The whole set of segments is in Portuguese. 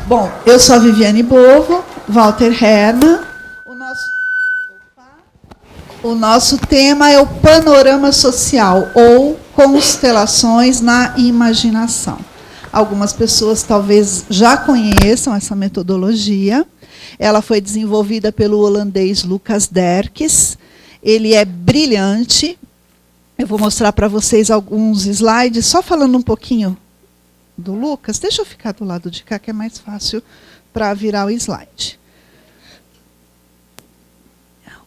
Bom, eu sou a Viviane Bovo, Walter Herman. O nosso tema é o panorama social, ou constelações na imaginação. Algumas pessoas talvez já conheçam essa metodologia. Ela foi desenvolvida pelo holandês Lucas Derkes. Ele é brilhante. Eu vou mostrar para vocês alguns slides, só falando um pouquinho do Lucas. Deixa eu ficar do lado de cá, que é mais fácil para virar o slide.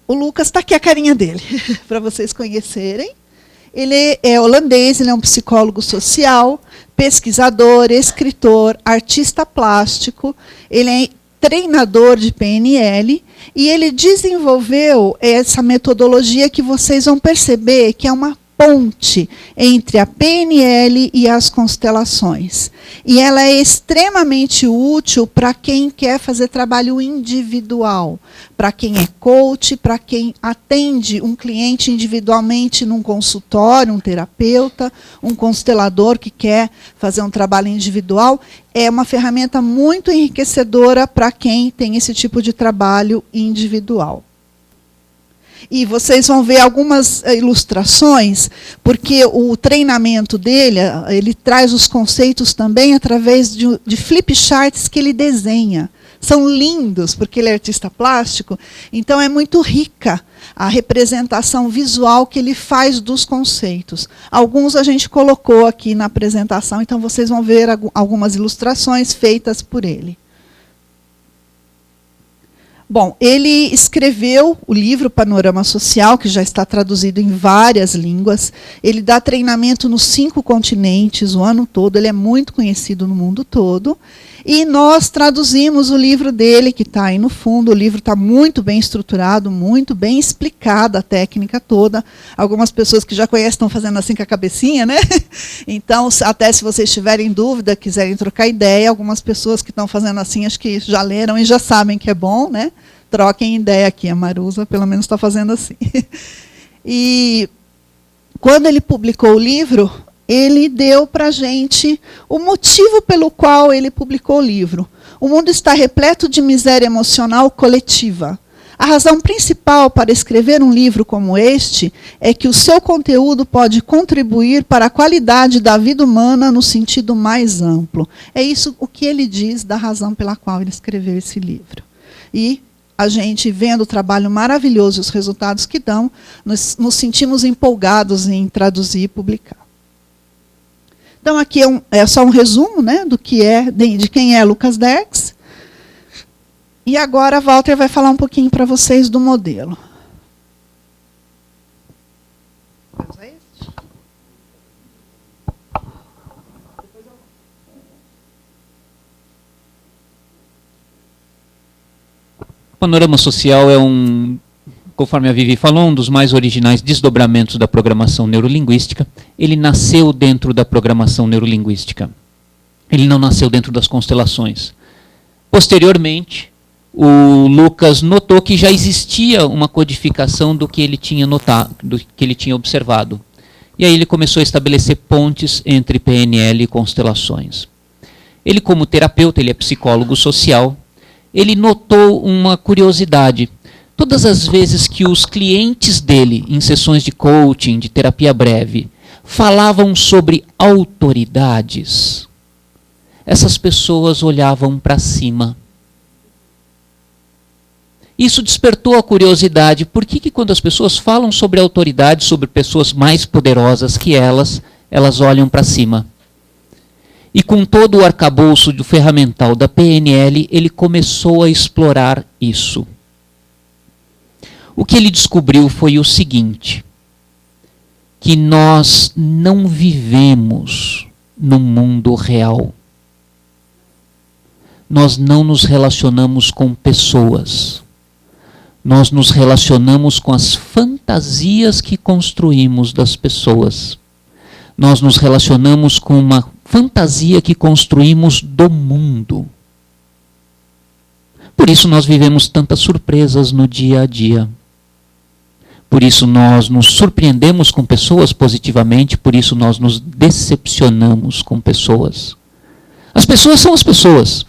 O Lucas, está aqui a carinha dele, para vocês conhecerem. Ele é holandês, ele é um psicólogo social, pesquisador, escritor, artista plástico, ele é treinador de PNL, e ele desenvolveu essa metodologia que vocês vão perceber que é uma ponte entre a PNL e as constelações. E ela é extremamente útil para quem quer fazer trabalho individual, para quem é coach, para quem atende um cliente individualmente num consultório, um terapeuta, um constelador que quer fazer um trabalho individual. É uma ferramenta muito enriquecedora para quem tem esse tipo de trabalho individual. E vocês vão ver algumas ilustrações, porque o treinamento dele, ele traz os conceitos também através de flip charts que ele desenha. São lindos, porque ele é artista plástico, então é muito rica a representação visual que ele faz dos conceitos. Alguns a gente colocou aqui na apresentação, então vocês vão ver algumas ilustrações feitas por ele. Bom, ele escreveu o livro Panorama Social, que já está traduzido em várias línguas. Ele dá treinamento nos 5 continentes o ano todo, ele é muito conhecido no mundo todo. E nós traduzimos o livro dele, que está aí no fundo. O livro está muito bem estruturado, muito bem explicada a técnica toda. Algumas pessoas que já conhecem estão fazendo assim com a cabecinha, né? Então, até se vocês tiverem dúvida, quiserem trocar ideia, algumas pessoas que estão fazendo assim, acho que já leram e já sabem que é bom, né? Troquem ideia aqui. A Marusa, pelo menos, está fazendo assim. E quando ele publicou o livro, ele deu para a gente o motivo pelo qual ele publicou o livro. O mundo está repleto de miséria emocional coletiva. A razão principal para escrever um livro como este é que o seu conteúdo pode contribuir para a qualidade da vida humana no sentido mais amplo. É isso o que ele diz da razão pela qual ele escreveu esse livro. E a gente, vendo o trabalho maravilhoso e os resultados que dão, nos sentimos empolgados em traduzir e publicar. Então, aqui é só um resumo, né, do que de quem é Lucas Derkes. E agora a Walter vai falar um pouquinho para vocês do modelo. O panorama social é conforme a Vivi falou, um dos mais originais desdobramentos da programação neurolinguística. Ele nasceu dentro da programação neurolinguística. Ele não nasceu dentro das constelações. Posteriormente, o Lucas notou que já existia uma codificação do que ele tinha notado, do que ele tinha observado. E aí ele começou a estabelecer pontes entre PNL e constelações. Ele, como terapeuta, ele é psicólogo social, ele notou uma curiosidade. Todas as vezes que os clientes dele, em sessões de coaching, de terapia breve, falavam sobre autoridades, essas pessoas olhavam para cima. Isso despertou a curiosidade. Por que quando as pessoas falam sobre autoridade, sobre pessoas mais poderosas que elas olham para cima? E com todo o arcabouço do ferramental da PNL, ele começou a explorar isso. O que ele descobriu foi o seguinte, que nós não vivemos no mundo real. Nós não nos relacionamos com pessoas. Nós nos relacionamos com as fantasias que construímos das pessoas. Nós nos relacionamos com uma fantasia que construímos do mundo. Por isso nós vivemos tantas surpresas no dia a dia. Por isso nós nos surpreendemos com pessoas positivamente, por isso nós nos decepcionamos com pessoas. As pessoas são as pessoas.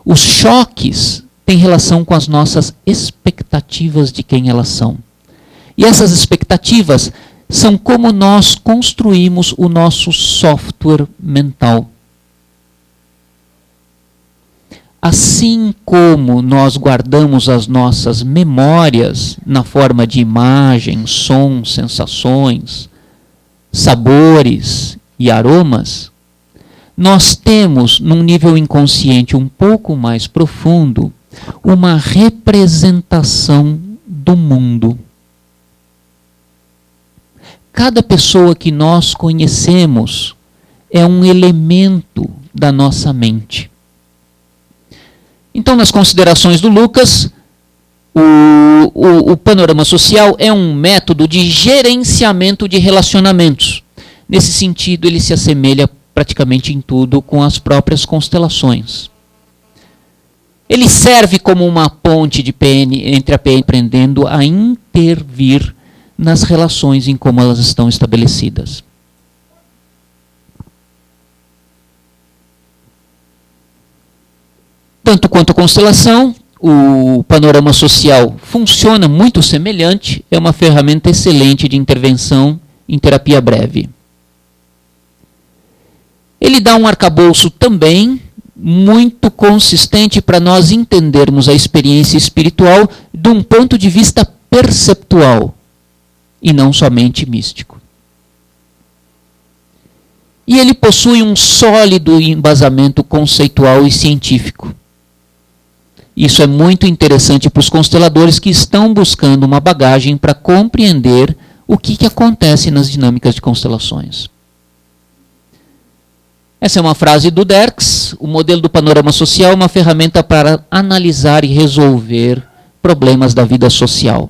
Os choques têm relação com as nossas expectativas de quem elas são. E essas expectativas são como nós construímos o nosso software mental. Assim como nós guardamos as nossas memórias na forma de imagens, sons, sensações, sabores e aromas, nós temos, num nível inconsciente um pouco mais profundo, uma representação do mundo. Cada pessoa que nós conhecemos é um elemento da nossa mente. Então, nas considerações do Lucas, o panorama social é um método de gerenciamento de relacionamentos. Nesse sentido, ele se assemelha praticamente em tudo com as próprias constelações. Ele serve como uma ponte de PN, entre a PN, aprendendo a intervir nas relações em como elas estão estabelecidas. Tanto quanto a constelação, o panorama social funciona muito semelhante, é uma ferramenta excelente de intervenção em terapia breve. Ele dá um arcabouço também muito consistente para nós entendermos a experiência espiritual de um ponto de vista perceptual e não somente místico. E ele possui um sólido embasamento conceitual e científico. Isso é muito interessante para os consteladores que estão buscando uma bagagem para compreender o que acontece nas dinâmicas de constelações. Essa é uma frase do Derks: o modelo do panorama social é uma ferramenta para analisar e resolver problemas da vida social.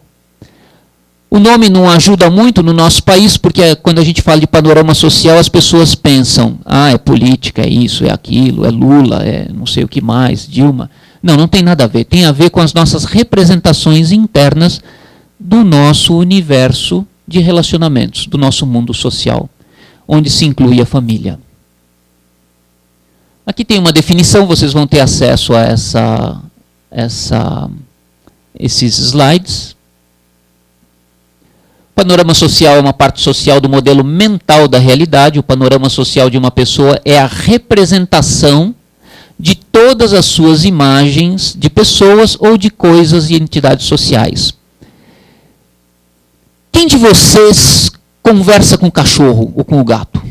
O nome não ajuda muito no nosso país, porque quando a gente fala de panorama social, as pessoas pensam, é política, é isso, é aquilo, é Lula, é não sei o que mais, Dilma. Não, não tem nada a ver. Tem a ver com as nossas representações internas do nosso universo de relacionamentos, do nosso mundo social, onde se inclui a família. Aqui tem uma definição, vocês vão ter acesso a esses slides. O panorama social é uma parte social do modelo mental da realidade. O panorama social de uma pessoa é a representação de todas as suas imagens de pessoas ou de coisas e entidades sociais. Quem de vocês conversa com o cachorro ou com o gato?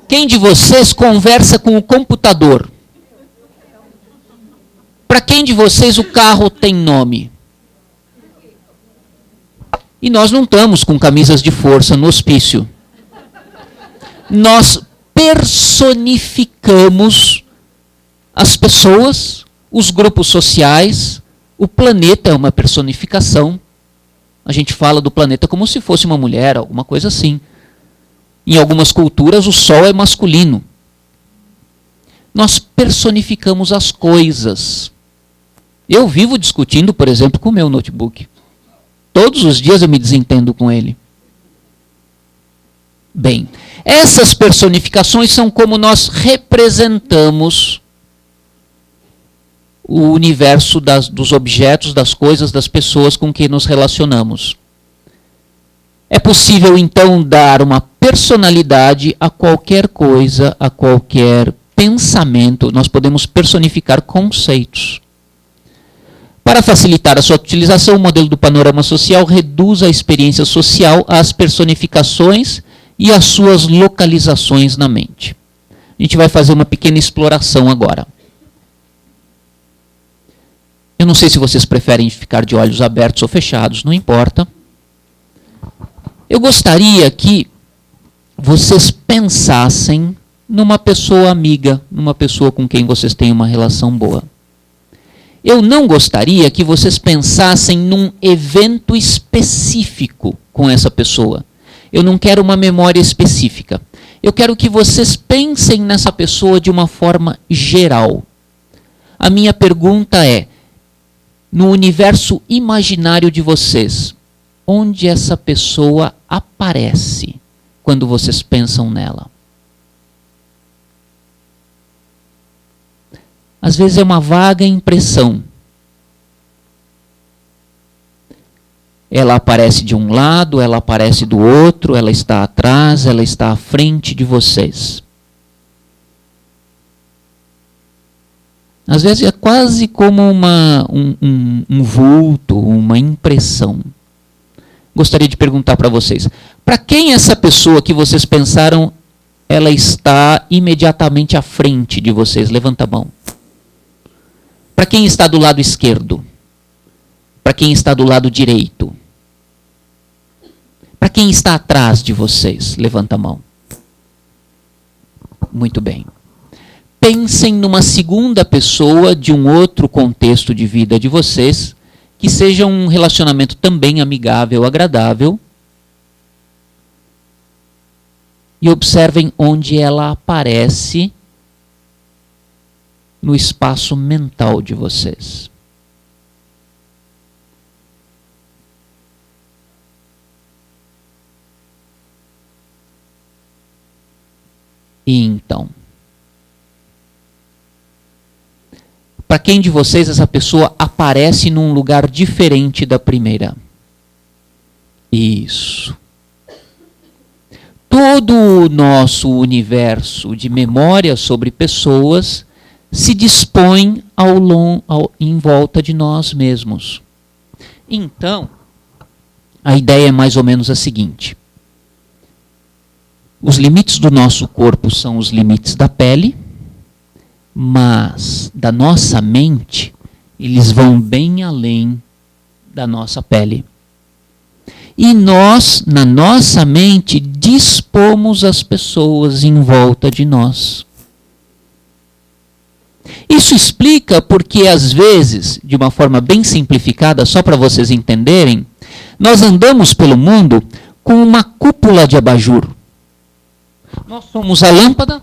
Quem de vocês conversa com o computador? Para quem de vocês o carro tem nome? E nós não estamos com camisas de força no hospício. Nós personificamos as pessoas, os grupos sociais, o planeta é uma personificação. A gente fala do planeta como se fosse uma mulher, alguma coisa assim. Em algumas culturas o sol é masculino. Nós personificamos as coisas. Eu vivo discutindo, por exemplo, com o meu notebook. Todos os dias eu me desentendo com ele. Bem, essas personificações são como nós representamos o universo dos objetos, das coisas, das pessoas com quem nos relacionamos. É possível, então, dar uma personalidade a qualquer coisa, a qualquer pensamento. Nós podemos personificar conceitos. Para facilitar a sua utilização, o modelo do panorama social reduz a experiência social às personificações e às suas localizações na mente. A gente vai fazer uma pequena exploração agora. Eu não sei se vocês preferem ficar de olhos abertos ou fechados, não importa. Eu gostaria que vocês pensassem numa pessoa amiga, numa pessoa com quem vocês têm uma relação boa. Eu não gostaria que vocês pensassem num evento específico com essa pessoa. Eu não quero uma memória específica. Eu quero que vocês pensem nessa pessoa de uma forma geral. A minha pergunta é, no universo imaginário de vocês, onde essa pessoa aparece quando vocês pensam nela? Às vezes é uma vaga impressão. Ela aparece de um lado, ela aparece do outro, ela está atrás, ela está à frente de vocês. Às vezes é quase como um vulto, uma impressão. Gostaria de perguntar para vocês, para quem essa pessoa que vocês pensaram, ela está imediatamente à frente de vocês? Levanta a mão. Para quem está do lado esquerdo? Para quem está do lado direito? Para quem está atrás de vocês? Levanta a mão. Muito bem. Pensem numa segunda pessoa de um outro contexto de vida de vocês, que seja um relacionamento também amigável, agradável. E observem onde ela aparece no espaço mental de vocês. E então, para quem de vocês essa pessoa aparece num lugar diferente da primeira? Isso. Todo o nosso universo de memória sobre pessoas se dispõe em volta de nós mesmos. Então, a ideia é mais ou menos a seguinte. Os limites do nosso corpo são os limites da pele, mas da nossa mente, eles vão bem além da nossa pele. E nós, na nossa mente, dispomos as pessoas em volta de nós. Isso explica porque, às vezes, de uma forma bem simplificada, só para vocês entenderem, nós andamos pelo mundo com uma cúpula de abajur. Nós somos a lâmpada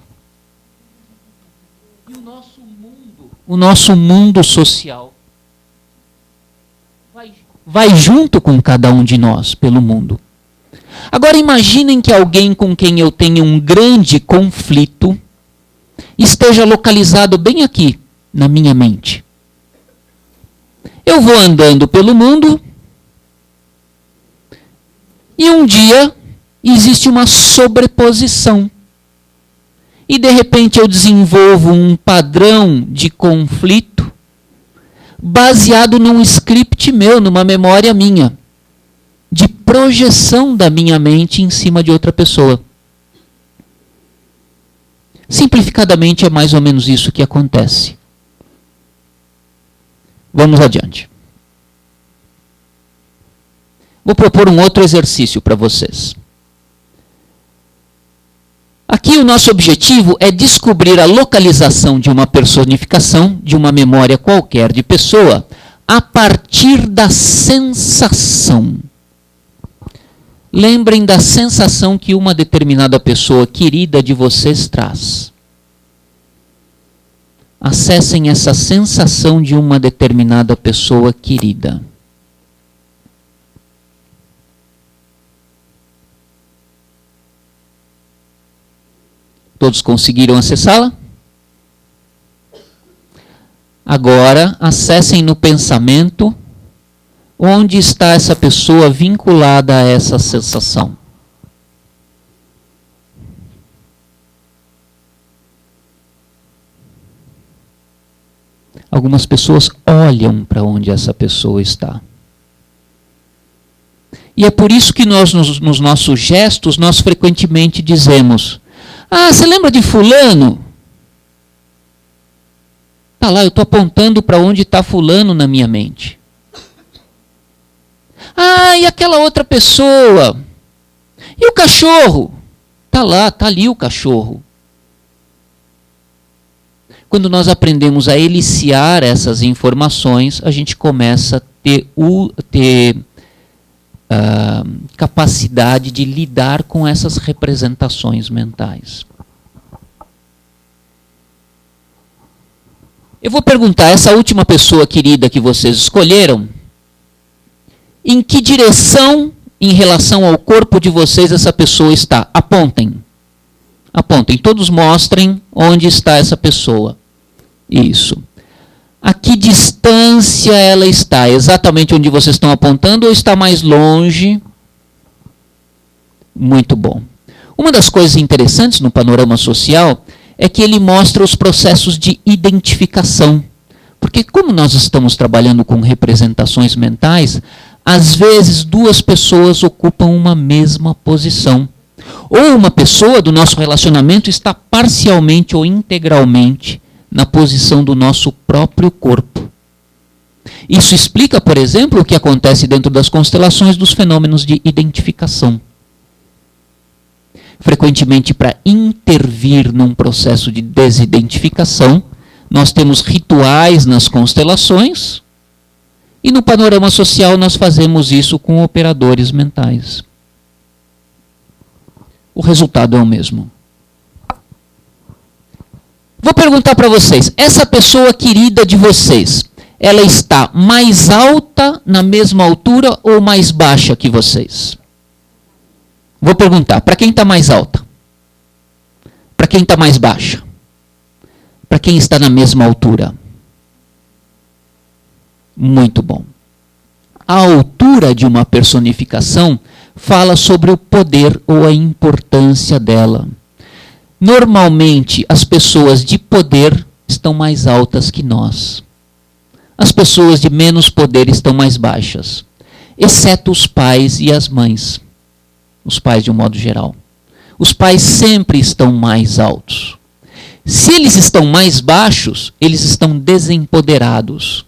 e o nosso mundo social vai junto com cada um de nós pelo mundo. Agora imaginem que alguém com quem eu tenho um grande conflito esteja localizado bem aqui na minha mente. Eu vou andando pelo mundo e um dia existe uma sobreposição. E de repente eu desenvolvo um padrão de conflito baseado num script meu, numa memória minha, de projeção da minha mente em cima de outra pessoa. Simplificadamente é mais ou menos isso que acontece. Vamos adiante. Vou propor um outro exercício para vocês. Aqui o nosso objetivo é descobrir a localização de uma personificação, de uma memória qualquer de pessoa, a partir da sensação. Lembrem da sensação que uma determinada pessoa querida de vocês traz. Acessem essa sensação de uma determinada pessoa querida. Todos conseguiram acessá-la? Agora, acessem no pensamento onde está essa pessoa vinculada a essa sensação. Algumas pessoas olham para onde essa pessoa está. E é por isso que nós, nos nossos gestos, nós frequentemente dizemos: ah, você lembra de fulano? Tá lá, eu estou apontando para onde está fulano na minha mente. Ah, e aquela outra pessoa? E o cachorro? Tá lá, tá ali o cachorro. Quando nós aprendemos a eliciar essas informações, a gente começa a ter capacidade de lidar com essas representações mentais. Eu vou perguntar, essa última pessoa querida que vocês escolheram, em que direção em relação ao corpo de vocês essa pessoa está? Apontem. Apontem, todos mostrem onde está essa pessoa. Isso. A que distância ela está? Exatamente onde vocês estão apontando ou está mais longe? Muito bom. Uma das coisas interessantes no panorama social é que ele mostra os processos de identificação. Porque como nós estamos trabalhando com representações mentais, às vezes duas pessoas ocupam uma mesma posição. Ou uma pessoa do nosso relacionamento está parcialmente ou integralmente na posição do nosso próprio corpo. Isso explica, por exemplo, o que acontece dentro das constelações dos fenômenos de identificação. Frequentemente, para intervir num processo de desidentificação, nós temos rituais nas constelações e no panorama social nós fazemos isso com operadores mentais. O resultado é o mesmo. Vou perguntar para vocês, essa pessoa querida de vocês, ela está mais alta, na mesma altura ou mais baixa que vocês? Vou perguntar, para quem está mais alta? Para quem está mais baixa? Para quem está na mesma altura? Muito bom. A altura de uma personificação fala sobre o poder ou a importância dela. Normalmente, as pessoas de poder estão mais altas que nós. As pessoas de menos poder estão mais baixas, exceto os pais e as mães. Os pais de um modo geral. Os pais sempre estão mais altos. Se eles estão mais baixos, eles estão desempoderados.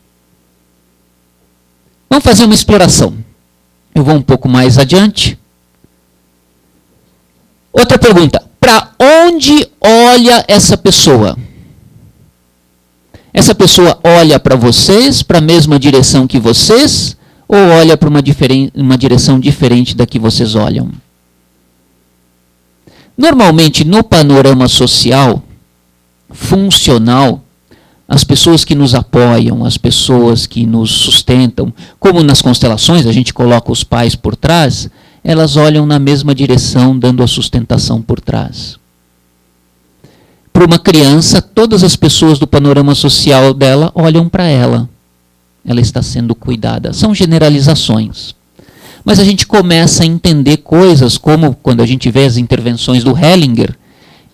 Vamos fazer uma exploração. Eu vou um pouco mais adiante. Outra pergunta. Para onde olha essa pessoa? Essa pessoa olha para vocês, para a mesma direção que vocês, ou olha para uma direção diferente da que vocês olham? Normalmente, no panorama social, funcional, as pessoas que nos apoiam, as pessoas que nos sustentam, como nas constelações, a gente coloca os pais por trás, elas olham na mesma direção, dando a sustentação por trás. Para uma criança, todas as pessoas do panorama social dela olham para ela. Ela está sendo cuidada. São generalizações. Mas a gente começa a entender coisas como quando a gente vê as intervenções do Hellinger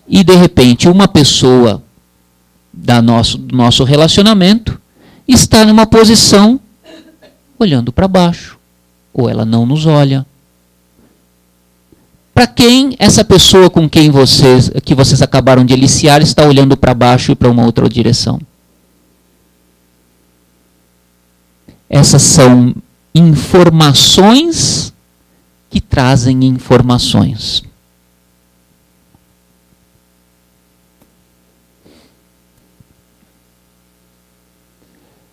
e, de repente, uma pessoa do nosso relacionamento está numa posição olhando para baixo, ou ela não nos olha. Para quem essa pessoa com quem vocês acabaram de aliciar está olhando para baixo e para uma outra direção? Essas são informações que trazem informações.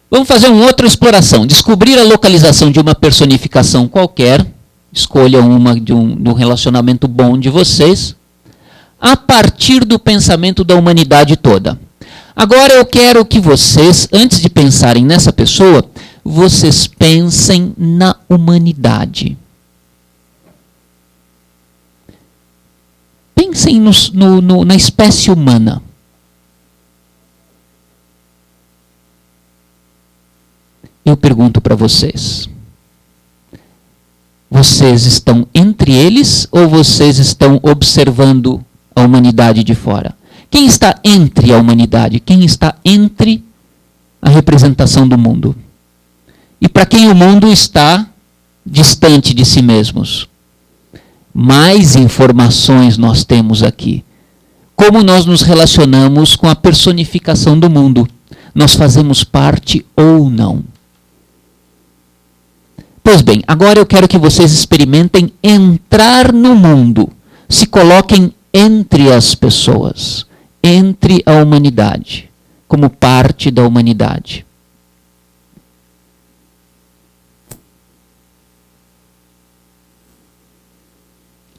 Vamos fazer uma outra exploração. Descobrir a localização de uma personificação qualquer. Escolha uma de um relacionamento bom de vocês. A partir do pensamento da humanidade toda. Agora eu quero que vocês, antes de pensarem nessa pessoa, vocês pensem na humanidade. Pensem na espécie humana. Eu pergunto para vocês. Vocês estão entre eles ou vocês estão observando a humanidade de fora? Quem está entre a humanidade? Quem está entre a representação do mundo? E para quem o mundo está distante de si mesmos? Mais informações nós temos aqui. Como nós nos relacionamos com a personificação do mundo? Nós fazemos parte ou não? Pois bem, agora eu quero que vocês experimentem entrar no mundo. Se coloquem entre as pessoas, entre a humanidade, como parte da humanidade.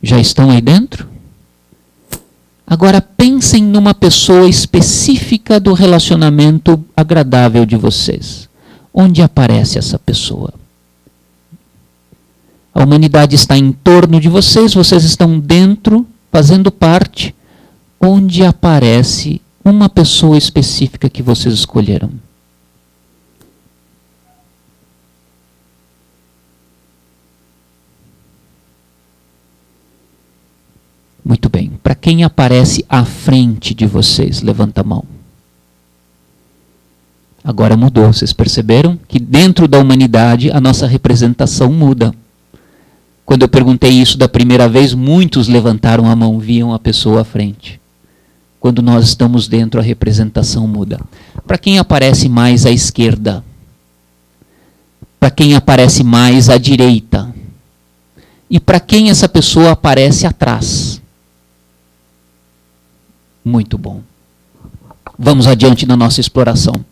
Já estão aí dentro? Agora pensem numa pessoa específica do relacionamento agradável de vocês. Onde aparece essa pessoa? A humanidade está em torno de vocês, vocês estão dentro, fazendo parte, onde aparece uma pessoa específica que vocês escolheram. quem aparece à frente de vocês? Levanta a mão. Agora mudou, vocês perceberam? Que dentro da humanidade a nossa representação muda. Quando eu perguntei isso da primeira vez, muitos levantaram a mão, viam a pessoa à frente. Quando nós estamos dentro, a representação muda. Para quem aparece mais à esquerda? Para quem aparece mais à direita? E para quem essa pessoa aparece atrás? Muito bom. Vamos adiante na nossa exploração.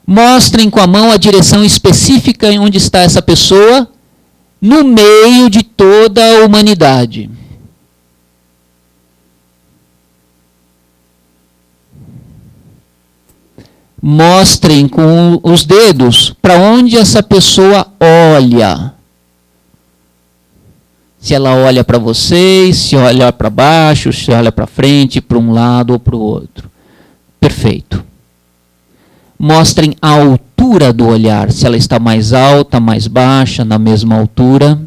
Mostrem com a mão a direção específica em onde está essa pessoa, no meio de toda a humanidade. Mostrem com os dedos para onde essa pessoa olha. Se ela olha para vocês, se olha para baixo, se olha para frente, para um lado ou para o outro. Perfeito. Mostrem a altura do olhar, se ela está mais alta, mais baixa, na mesma altura.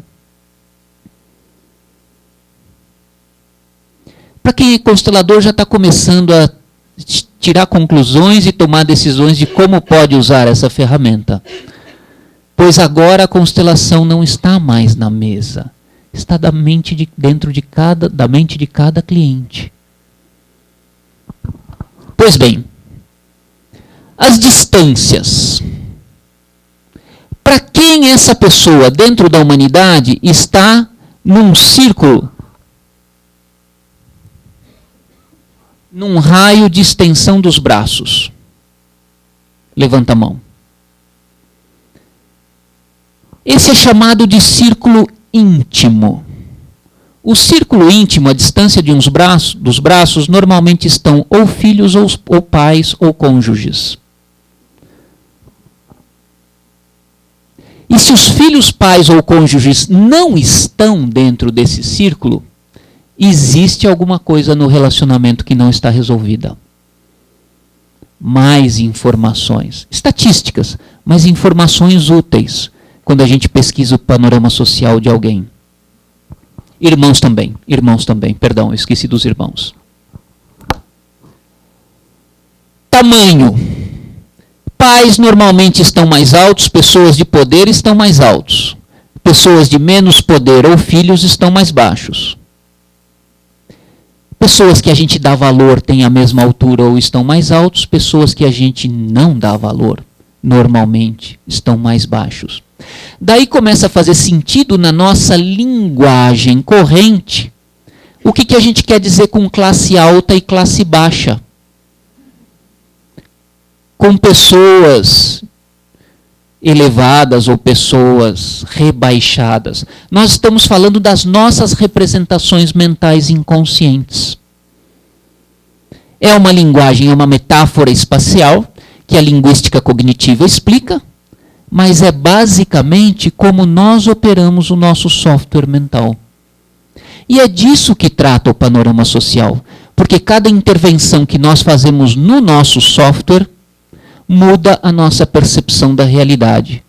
Para quem é constelador, já está começando a tirar conclusões e tomar decisões de como pode usar essa ferramenta. Pois agora a constelação não está mais na mesa. Está da mente da mente de cada cliente. Pois bem, as distâncias. Para quem essa pessoa dentro da humanidade está num círculo, num raio de extensão dos braços? Levanta a mão. Esse é chamado de círculo íntimo. O círculo íntimo, a distância de dos braços, normalmente estão ou filhos, ou pais, ou cônjuges. E se os filhos, pais ou cônjuges não estão dentro desse círculo, existe alguma coisa no relacionamento que não está resolvida. Mais informações, estatísticas, mas informações úteis, quando a gente pesquisa o panorama social de alguém. Irmãos também, perdão, eu esqueci dos irmãos. Tamanho. Pais normalmente estão mais altos, pessoas de poder estão mais altos. Pessoas de menos poder ou filhos estão mais baixos. Pessoas que a gente dá valor têm a mesma altura ou estão mais altos. Pessoas que a gente não dá valor, normalmente, estão mais baixos. Daí começa a fazer sentido na nossa linguagem corrente o que a gente quer dizer com classe alta e classe baixa. Com pessoas elevadas ou pessoas rebaixadas. Nós estamos falando das nossas representações mentais inconscientes. É uma linguagem, é uma metáfora espacial que a linguística cognitiva explica, mas é basicamente como nós operamos o nosso software mental. E é disso que trata o panorama social, porque cada intervenção que nós fazemos no nosso software muda a nossa percepção da realidade.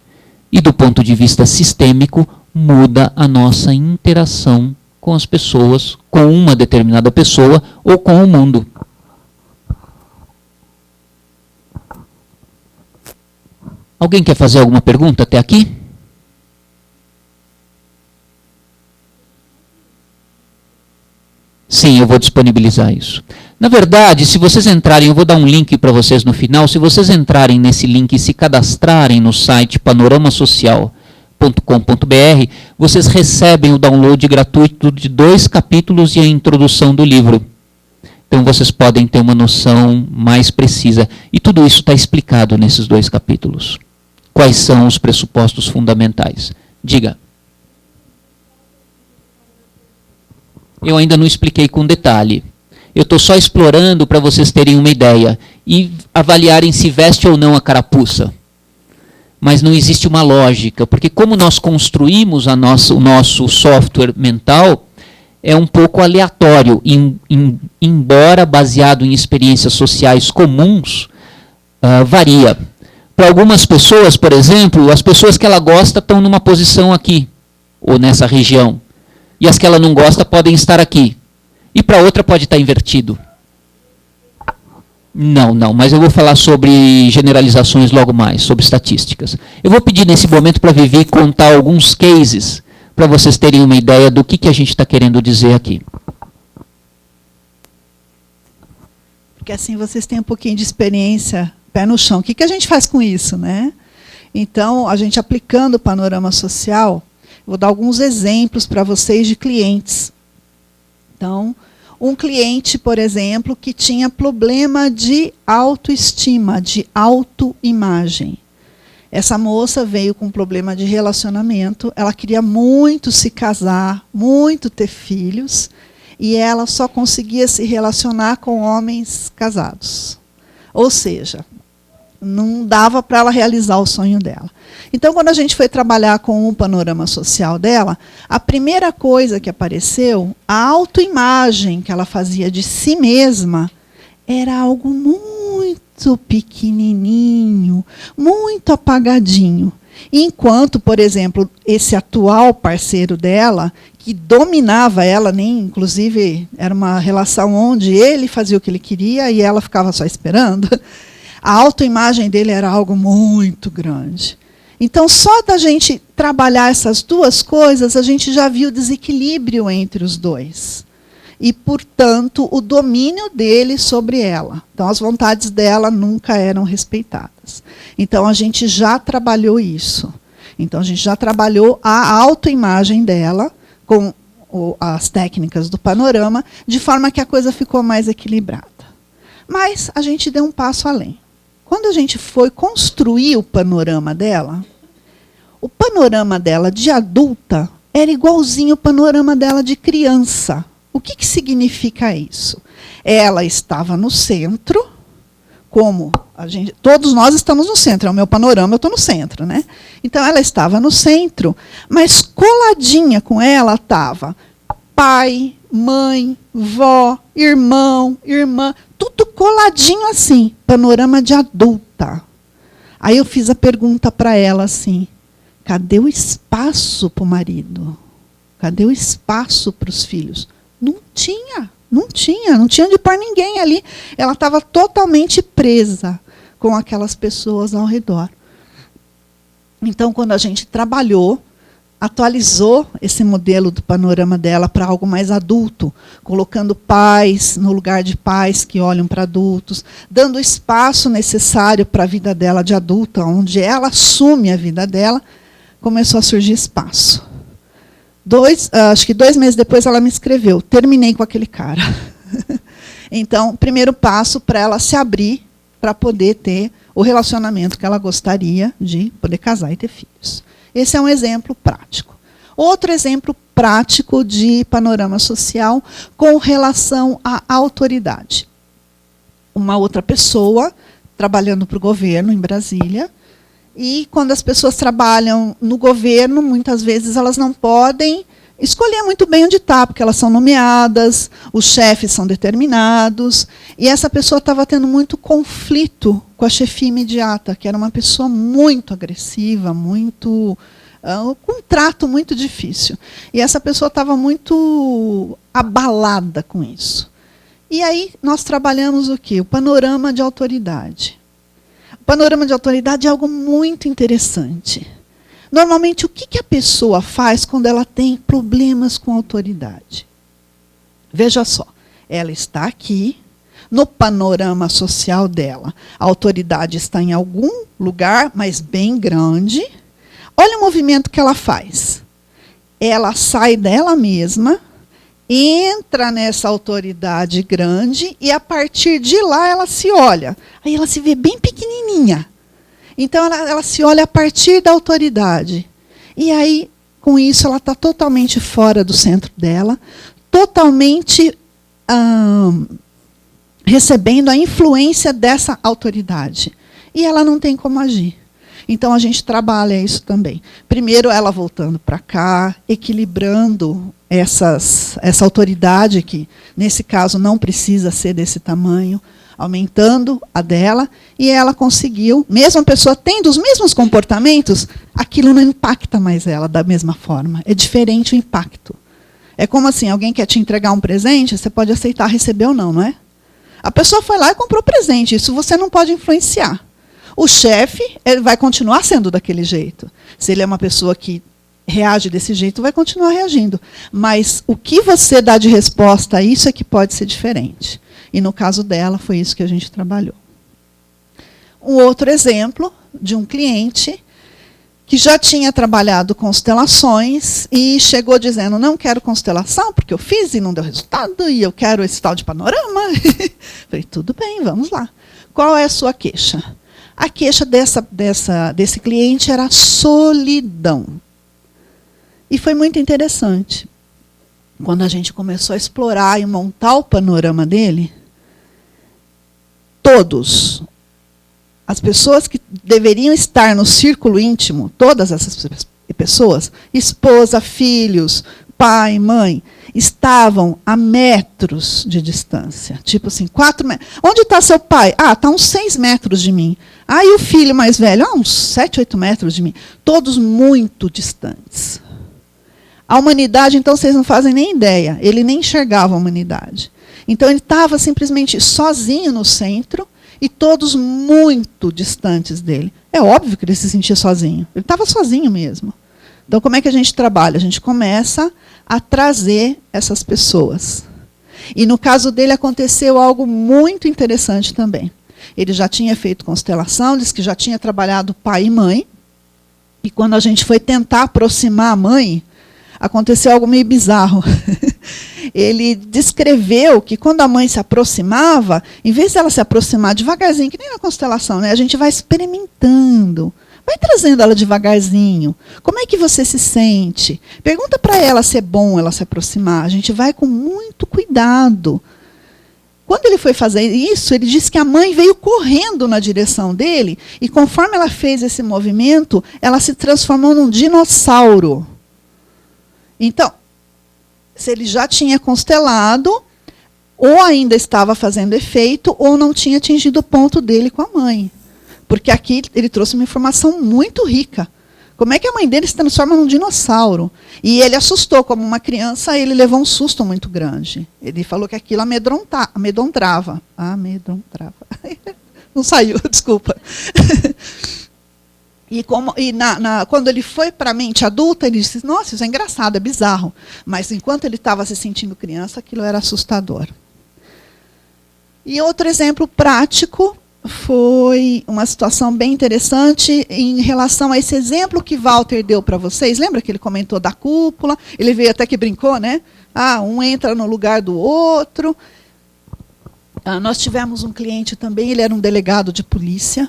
E do ponto de vista sistêmico, muda a nossa interação com as pessoas, com uma determinada pessoa ou com o mundo. Alguém quer fazer alguma pergunta até aqui? Sim, eu vou disponibilizar isso. Na verdade, se vocês entrarem, eu vou dar um link para vocês no final, se vocês entrarem nesse link e se cadastrarem no site panoramasocial.com.br, vocês recebem o download gratuito de 2 capítulos e a introdução do livro. Então vocês podem ter uma noção mais precisa. E tudo isso está explicado nesses 2 capítulos. Quais são os pressupostos fundamentais? Diga. Eu ainda não expliquei com detalhe. Eu estou só explorando para vocês terem uma ideia e avaliarem se veste ou não a carapuça. Mas não existe uma lógica, porque como nós construímos o nosso software mental, é um pouco aleatório, embora baseado em experiências sociais comuns, varia. Para algumas pessoas, por exemplo, as pessoas que ela gosta estão numa posição aqui, ou nessa região. E as que ela não gosta podem estar aqui. E para outra pode estar invertido. Não, mas eu vou falar sobre generalizações logo mais, sobre estatísticas. Eu vou pedir nesse momento para a Vivi contar alguns cases, para vocês terem uma ideia do que a gente está querendo dizer aqui. Porque assim vocês têm um pouquinho de experiência, pé no chão. O que a gente faz com isso, né? Então, a gente aplicando o panorama social, vou dar alguns exemplos para vocês de clientes. Então, um cliente, por exemplo, que tinha problema de autoestima, de autoimagem. Essa moça veio com problema de relacionamento, ela queria muito se casar, muito ter filhos, e ela só conseguia se relacionar com homens casados. Ou seja, não dava para ela realizar o sonho dela. Então, quando a gente foi trabalhar com o panorama social dela, a primeira coisa que apareceu, a autoimagem que ela fazia de si mesma, era algo muito pequenininho, muito apagadinho. Enquanto, por exemplo, esse atual parceiro dela, que dominava ela, nem inclusive era uma relação onde ele fazia o que ele queria e ela ficava só esperando, a autoimagem dele era algo muito grande. Então, só da gente trabalhar essas duas coisas, a gente já viu o desequilíbrio entre os dois. E, portanto, o domínio dele sobre ela. Então, as vontades dela nunca eram respeitadas. Então, a gente já trabalhou isso. Então, a gente já trabalhou a autoimagem dela com as técnicas do panorama, de forma que a coisa ficou mais equilibrada. Mas a gente deu um passo além. Quando a gente foi construir o panorama dela de adulta era igualzinho o panorama dela de criança. O que significa isso? Ela estava no centro, como todos nós estamos no centro, é o meu panorama, eu estou no centro, né? Então ela estava no centro, mas coladinha com ela estava pai, mãe, vó, irmão, irmã, tudo coladinho assim, panorama de adulta. Aí eu fiz a pergunta para ela assim, cadê o espaço para o marido? Cadê o espaço para os filhos? Não tinha onde pôr ninguém ali. Ela estava totalmente presa com aquelas pessoas ao redor. Então, quando a gente trabalhou, atualizou esse modelo do panorama dela para algo mais adulto, colocando pais no lugar de pais que olham para adultos, dando o espaço necessário para a vida dela de adulta, onde ela assume a vida dela, começou a surgir espaço. Acho que 2 meses depois ela me escreveu, terminei com aquele cara. Então, primeiro passo para ela se abrir para poder ter o relacionamento que ela gostaria de poder casar e ter filhos. Esse é um exemplo prático. Outro exemplo prático de panorama social com relação à autoridade. Uma outra pessoa trabalhando para o governo em Brasília, e quando as pessoas trabalham no governo, muitas vezes elas não podem escolher muito bem onde está, porque elas são nomeadas, os chefes são determinados, e essa pessoa estava tendo muito conflito com a chefia imediata, que era uma pessoa muito agressiva, com um trato muito difícil. E essa pessoa estava muito abalada com isso. E aí nós trabalhamos o quê? O panorama de autoridade. O panorama de autoridade é algo muito interessante. Normalmente, o que a pessoa faz quando ela tem problemas com autoridade? Veja só, ela está aqui, no panorama social dela. A autoridade está em algum lugar, mas bem grande. Olha o movimento que ela faz. Ela sai dela mesma, entra nessa autoridade grande e, a partir de lá, ela se olha. Aí ela se vê bem pequenininha. Então, ela se olha a partir da autoridade. E aí, com isso, ela está totalmente fora do centro dela, totalmente recebendo a influência dessa autoridade. E ela não tem como agir. Então, a gente trabalha isso também. Primeiro, ela voltando para cá, equilibrando essa autoridade, que, nesse caso, não precisa ser desse tamanho, aumentando a dela, e ela conseguiu, mesmo a pessoa tendo os mesmos comportamentos, aquilo não impacta mais ela da mesma forma. É diferente o impacto. É como assim, alguém quer te entregar um presente, você pode aceitar receber ou não, não é? A pessoa foi lá e comprou presente, isso você não pode influenciar. O chefe vai continuar sendo daquele jeito. Se ele é uma pessoa que reage desse jeito, vai continuar reagindo. Mas o que você dá de resposta a isso é que pode ser diferente. E no caso dela, foi isso que a gente trabalhou. Um outro exemplo de um cliente que já tinha trabalhado constelações e chegou dizendo, não quero constelação, porque eu fiz e não deu resultado, e eu quero esse tal de panorama. Falei, tudo bem, vamos lá. Qual é a sua queixa? A queixa desse cliente era solidão. E foi muito interessante. Quando a gente começou a explorar e montar o panorama dele, todos, as pessoas que deveriam estar no círculo íntimo, todas essas pessoas, esposa, filhos, pai, mãe, estavam a metros de distância. Tipo assim, 4 metros. Onde está seu pai? Ah, está uns 6 metros de mim. Ah, e o filho mais velho? Ah, uns 7, 8 metros de mim. Todos muito distantes. A humanidade, então, vocês não fazem nem ideia. Ele nem enxergava a humanidade. Então, ele estava simplesmente sozinho no centro e todos muito distantes dele. É óbvio que ele se sentia sozinho. Ele estava sozinho mesmo. Então, como é que a gente trabalha? A gente começa a trazer essas pessoas. E, no caso dele, aconteceu algo muito interessante também. Ele já tinha feito constelação, disse que já tinha trabalhado pai e mãe. E, quando a gente foi tentar aproximar a mãe, aconteceu algo meio bizarro. Ele descreveu que quando a mãe se aproximava, em vez dela se aproximar devagarzinho, que nem na constelação, né, a gente vai experimentando, vai trazendo ela devagarzinho. Como é que você se sente? Pergunta para ela se é bom ela se aproximar. A gente vai com muito cuidado. Quando ele foi fazer isso, ele disse que a mãe veio correndo na direção dele, e conforme ela fez esse movimento, ela se transformou num dinossauro. Então, se ele já tinha constelado, ou ainda estava fazendo efeito, ou não tinha atingido o ponto dele com a mãe. Porque aqui ele trouxe uma informação muito rica. Como é que a mãe dele se transforma num dinossauro? E ele assustou, como uma criança, ele levou um susto muito grande. Ele falou que aquilo amedrontava. Não saiu, desculpa. E quando ele foi para a mente adulta, ele disse, nossa, isso é engraçado, é bizarro. Mas enquanto ele estava se sentindo criança, aquilo era assustador. E outro exemplo prático foi uma situação bem interessante em relação a esse exemplo que Walter deu para vocês. Lembra que ele comentou da cúpula? Ele veio até que brincou, né? Ah, um entra no lugar do outro. Nós tivemos um cliente também, ele era um delegado de polícia,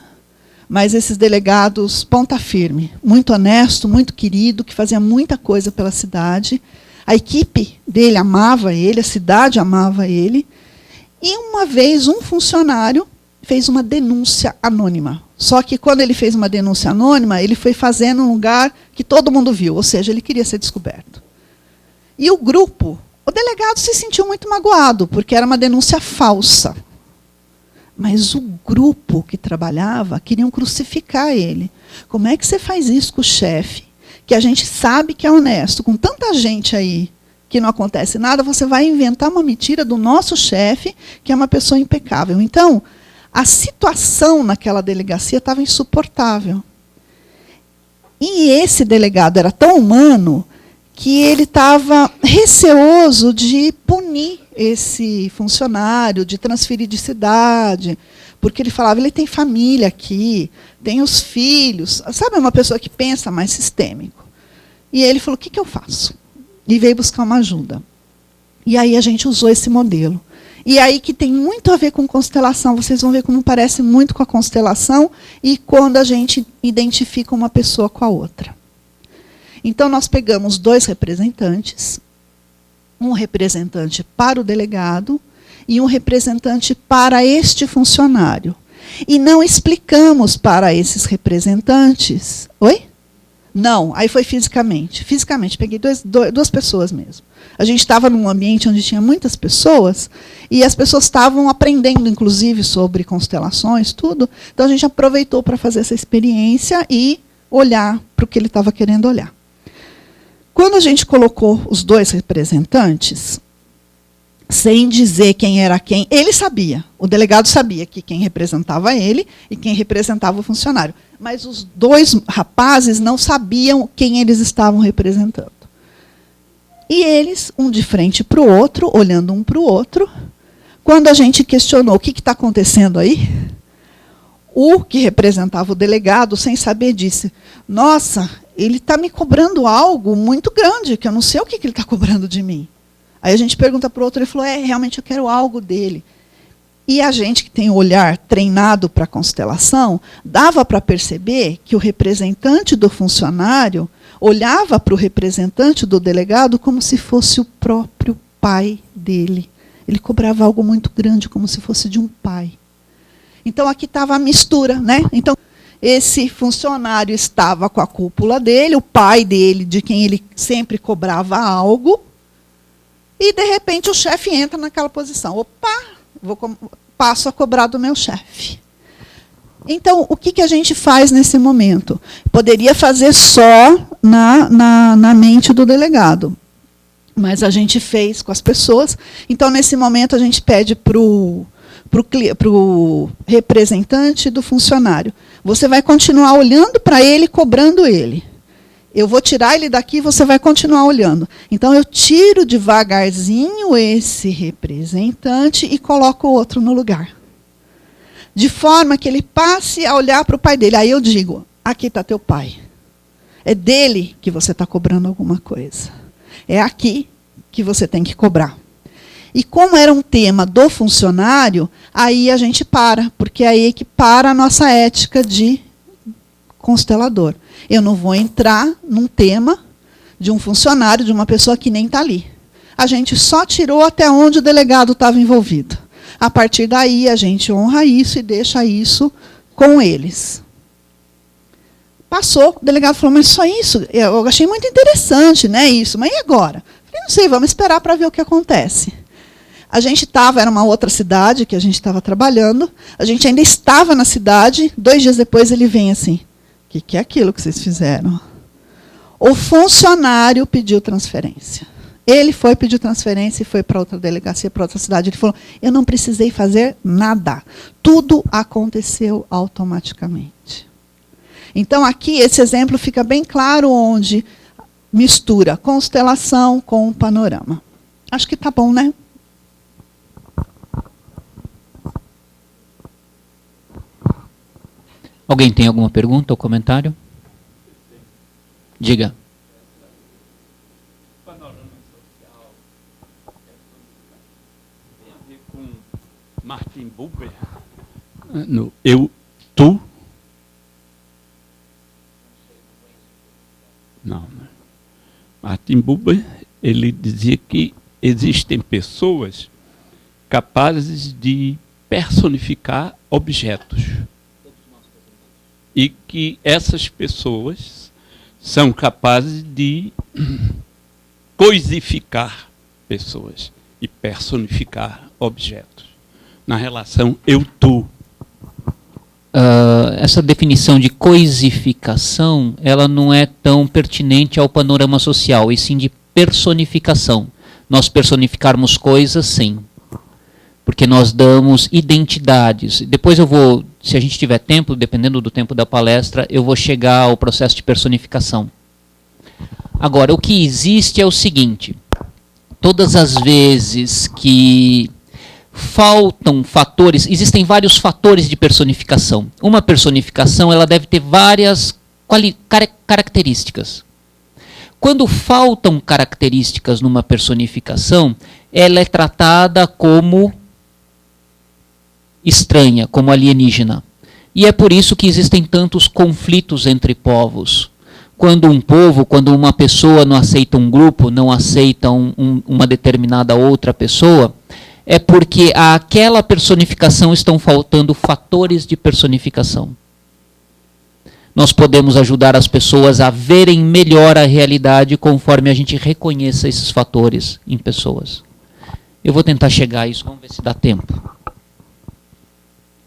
mas esses delegados ponta firme, muito honesto, muito querido, que fazia muita coisa pela cidade. A equipe dele amava ele, a cidade amava ele. E uma vez um funcionário fez uma denúncia anônima. Só que quando ele fez uma denúncia anônima, ele foi fazer num lugar que todo mundo viu, ou seja, ele queria ser descoberto. E o grupo, o delegado se sentiu muito magoado, porque era uma denúncia falsa. Mas o grupo que trabalhava queriam crucificar ele. Como é que você faz isso com o chefe, que a gente sabe que é honesto, com tanta gente aí que não acontece nada, você vai inventar uma mentira do nosso chefe, que é uma pessoa impecável. Então, a situação naquela delegacia estava insuportável. E esse delegado era tão humano que ele estava receoso de punir esse funcionário, de transferir de cidade, porque ele falava, ele tem família aqui, tem os filhos, sabe, uma pessoa que pensa mais sistêmico. E ele falou, o que eu faço? E veio buscar uma ajuda. E aí a gente usou esse modelo. E aí que tem muito a ver com constelação, vocês vão ver como parece muito com a constelação e quando a gente identifica uma pessoa com a outra. Então, nós pegamos 2 representantes, um representante para o delegado e um representante para este funcionário. E não explicamos para esses representantes... Oi? Não, aí foi fisicamente. Fisicamente, peguei 2 pessoas mesmo. A gente estava num ambiente onde tinha muitas pessoas, e as pessoas estavam aprendendo, inclusive, sobre constelações, tudo. Então, a gente aproveitou para fazer essa experiência e olhar para o que ele estava querendo olhar. Quando a gente colocou os dois representantes, sem dizer quem era quem, ele sabia, o delegado sabia que quem representava ele e quem representava o funcionário. Mas os dois rapazes não sabiam quem eles estavam representando. E eles, um de frente para o outro, olhando um para o outro, quando a gente questionou o que está acontecendo aí, o que representava o delegado, sem saber, disse: nossa, ele está me cobrando algo muito grande, que eu não sei o que ele está cobrando de mim. Aí a gente pergunta para o outro, ele falou: realmente eu quero algo dele. E a gente que tem o olhar treinado para a constelação, dava para perceber que o representante do funcionário olhava para o representante do delegado como se fosse o próprio pai dele. Ele cobrava algo muito grande, como se fosse de um pai. Então aqui estava a mistura, né? Então esse funcionário estava com a cúpula dele, o pai dele, de quem ele sempre cobrava algo, e de repente o chefe entra naquela posição. Opa, passo a cobrar do meu chefe. Então, o que a gente faz nesse momento? Poderia fazer só na mente do delegado, mas a gente fez com as pessoas. Então, nesse momento, a gente pede para o representante do funcionário: você vai continuar olhando para ele, cobrando ele. Eu vou tirar ele daqui e você vai continuar olhando. Então, eu tiro devagarzinho esse representante e coloco o outro no lugar. De forma que ele passe a olhar para o pai dele. Aí eu digo: aqui está teu pai. É dele que você está cobrando alguma coisa. É aqui que você tem que cobrar. E como era um tema do funcionário, aí a gente para, porque é aí que para a nossa ética de constelador. Eu não vou entrar num tema de um funcionário, de uma pessoa que nem está ali. A gente só tirou até onde o delegado estava envolvido. A partir daí, a gente honra isso e deixa isso com eles. Passou, o delegado falou: mas só isso? Eu achei muito interessante, né, isso. Mas e agora? Falei: não sei, vamos esperar para ver o que acontece. A gente estava, era uma outra cidade que a gente estava trabalhando, a gente ainda estava na cidade, 2 dias depois ele vem assim: o que é aquilo que vocês fizeram? O funcionário pediu transferência. Ele foi pedir transferência e foi para outra delegacia, para outra cidade. Ele falou: eu não precisei fazer nada. Tudo aconteceu automaticamente. Então, aqui, esse exemplo fica bem claro, onde mistura constelação com panorama. Acho que está bom, né? Alguém tem alguma pergunta ou comentário? Diga. Martin Buber, no Eu, Tu. Não, né? Martin Buber, ele dizia que existem pessoas capazes de personificar objetos. E que essas pessoas são capazes de coisificar pessoas e personificar objetos. Na relação eu-tu. Essa definição de coisificação, ela não é tão pertinente ao panorama social, e sim de personificação. Nós personificarmos coisas, sim. Porque nós damos identidades. Depois eu vou, se a gente tiver tempo, dependendo do tempo da palestra, eu vou chegar ao processo de personificação. Agora, o que existe é o seguinte: todas as vezes que faltam fatores, existem vários fatores de personificação. Uma personificação, ela deve ter várias características. Quando faltam características numa personificação, ela é tratada como estranha, como alienígena. E é por isso que existem tantos conflitos entre povos. Quando um povo, quando uma pessoa não aceita um grupo, não aceita uma determinada outra pessoa, é porque àquela personificação estão faltando fatores de personificação. Nós podemos ajudar as pessoas a verem melhor a realidade conforme a gente reconheça esses fatores em pessoas. Eu vou tentar chegar a isso, vamos ver se dá tempo.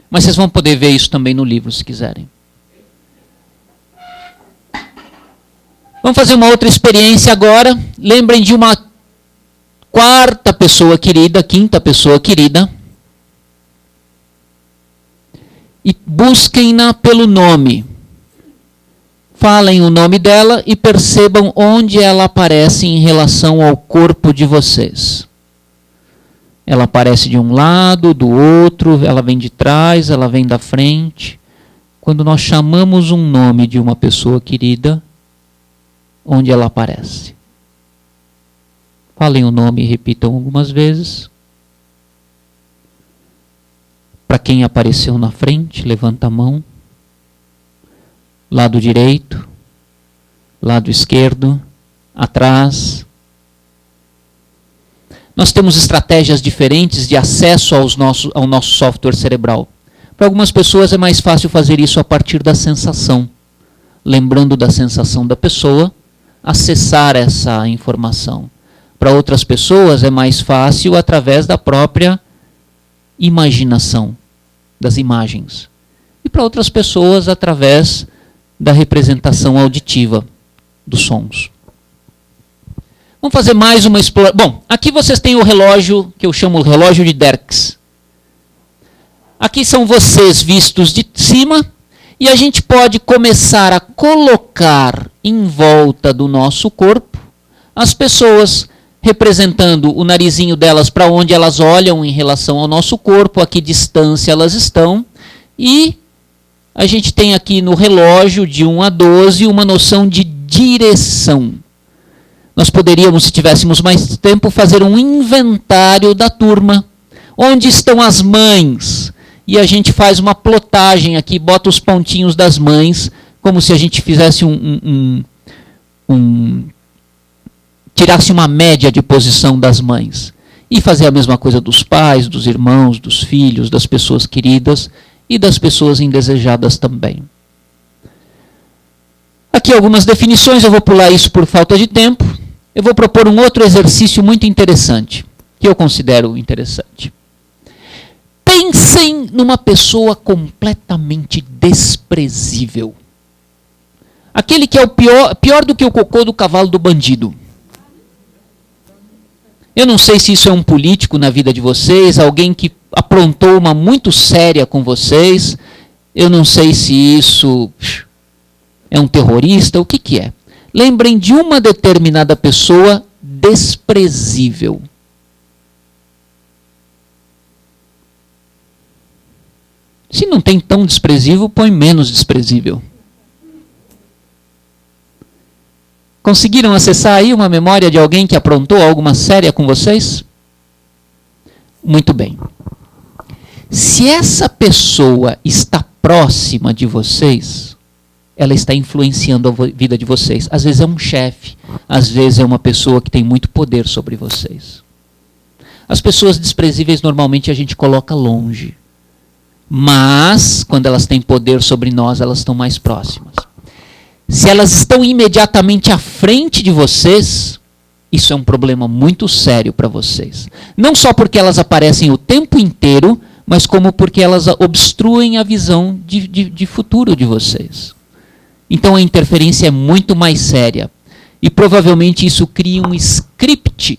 Mas vocês vão poder ver isso também no livro, se quiserem. Vamos fazer uma outra experiência agora. Lembrem de uma quarta pessoa querida, quinta pessoa querida. E busquem-na pelo nome. Falem o nome dela e percebam onde ela aparece em relação ao corpo de vocês. Ela aparece de um lado, do outro, ela vem de trás, ela vem da frente. Quando nós chamamos um nome de uma pessoa querida, onde ela aparece? Falem o nome e repitam algumas vezes. Para quem apareceu na frente, levanta a mão. Lado direito, lado esquerdo, atrás. Nós temos estratégias diferentes de acesso ao nosso software cerebral. Para algumas pessoas é mais fácil fazer isso a partir da sensação. Lembrando da sensação da pessoa, acessar essa informação. Para outras pessoas é mais fácil através da própria imaginação, das imagens. E para outras pessoas através da representação auditiva dos sons. Vamos fazer mais uma exploração. Bom, aqui vocês têm o relógio, que eu chamo o relógio de Derks. Aqui são vocês vistos de cima, e a gente pode começar a colocar em volta do nosso corpo as pessoas representando o narizinho delas para onde elas olham em relação ao nosso corpo, a que distância elas estão, e a gente tem aqui no relógio de 1 a 12 uma noção de direção. Nós poderíamos, se tivéssemos mais tempo, fazer um inventário da turma. Onde estão as mães? E a gente faz uma plotagem aqui, bota os pontinhos das mães, como se a gente fizesse tirasse uma média de posição das mães. E fazer a mesma coisa dos pais, dos irmãos, dos filhos, das pessoas queridas e das pessoas indesejadas também. Aqui algumas definições, eu vou pular isso por falta de tempo. Eu vou propor um outro exercício muito interessante, que eu considero interessante. Pensem numa pessoa completamente desprezível. Aquele que é o pior do que o cocô do cavalo do bandido. Eu não sei se isso é um político na vida de vocês, alguém que aprontou uma muito séria com vocês. Eu não sei se isso é um terrorista, o que é? Lembrem de uma determinada pessoa desprezível. Se não tem tão desprezível, põe menos desprezível. Conseguiram acessar aí uma memória de alguém que aprontou alguma séria com vocês? Muito bem. Se essa pessoa está próxima de vocês, ela está influenciando a vida de vocês. Às vezes é um chefe, às vezes é uma pessoa que tem muito poder sobre vocês. As pessoas desprezíveis normalmente a gente coloca longe. Mas, quando elas têm poder sobre nós, elas estão mais próximas. Se elas estão imediatamente à frente de vocês, isso é um problema muito sério para vocês. Não só porque elas aparecem o tempo inteiro, mas como porque elas obstruem a visão de futuro de vocês. Então a interferência é muito mais séria. E provavelmente isso cria um script